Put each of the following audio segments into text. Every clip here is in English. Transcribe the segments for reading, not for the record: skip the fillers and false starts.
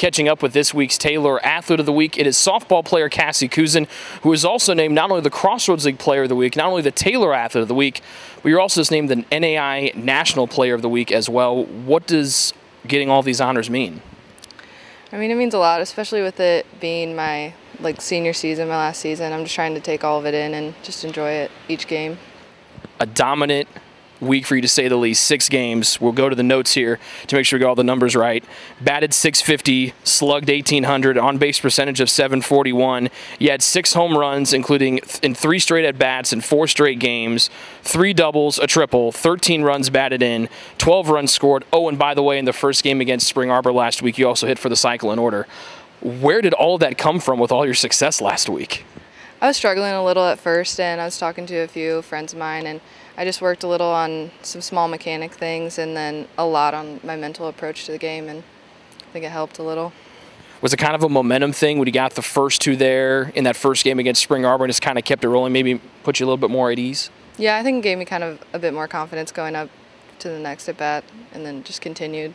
catching up with this week's Taylor Athlete of the Week. It is softball player Cassie Kuizin, who is also named not only the Crossroads League Player of the Week, not only the Taylor Athlete of the Week, but you're also named the NAIA National Player of the Week as well. What does getting all these honors mean? I mean, it means a lot, especially with it being my senior season, my last season. I'm just trying to take all of it in and just enjoy it each game. A dominant week for you, to say the least. 6 games. We'll go to the notes here to make sure we got all the numbers right. Batted .650, slugged .1800, on-base percentage of .741. You had 6 home runs, including in 3 straight at-bats in 4 straight games, 3 doubles, a triple, 13 runs batted in, 12 runs scored. Oh, and by the way, in the first game against Spring Arbor last week, you also hit for the cycle in order. Where did all of that come from with all your success last week? I was struggling a little at first, and I was talking to a few friends of mine, and I just worked a little on some small mechanic things and then a lot on my mental approach to the game, and I think it helped a little. Was it kind of a momentum thing when you got the first 2 there in that first game against Spring Arbor and just kind of kept it rolling, maybe put you a little bit more at ease? Yeah, I think it gave me kind of a bit more confidence going up to the next at-bat, and then just continued.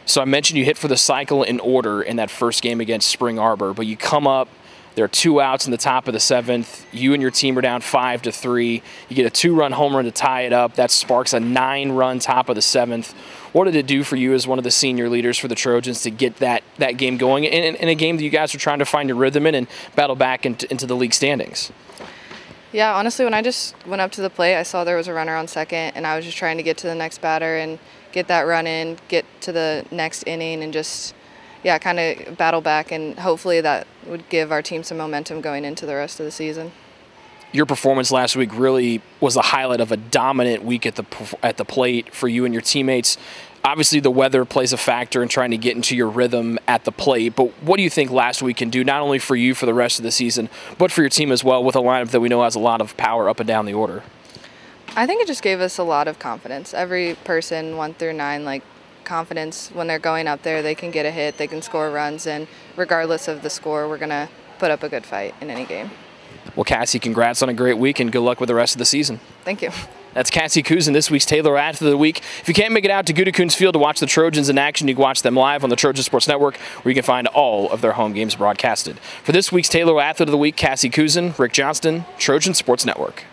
So I mentioned you hit for the cycle in order in that first game against Spring Arbor, but you come up, there are 2 outs in the top of the 7th. You and your team are down 5-3. You get a 2-run home run to tie it up. That sparks a 9-run top of the 7th. What did it do for you as one of the senior leaders for the Trojans to get that game going in a game that you guys were trying to find your rhythm in and battle back into the league standings? Yeah, honestly, when I just went up to the plate, I saw there was a runner on second, and I was just trying to get to the next batter and get that run in, get to the next inning, and just kind of battle back, and hopefully that would give our team some momentum going into the rest of the season. Your performance last week really was the highlight of a dominant week at the plate for you and your teammates. Obviously, the weather plays a factor in trying to get into your rhythm at the plate, but what do you think last week can do, not only for you for the rest of the season, but for your team as well, with a lineup that we know has a lot of power up and down the order? I think it just gave us a lot of confidence. Every person, 1 through 9, confidence when they're going up there, they can get a hit, they can score runs, and regardless of the score, we're going to put up a good fight in any game. Well, Cassie, congrats on a great week and good luck with the rest of the season. Thank you. That's Cassie Kuizin, this week's Taylor Athlete of the Week. If you can't make it out to Goodecoons Field to watch the Trojans in action, you can watch them live on the Trojan Sports Network, where you can find all of their home games broadcasted. For this week's Taylor Athlete of the Week, Cassie Kuizin, Rick Johnston, Trojan Sports Network.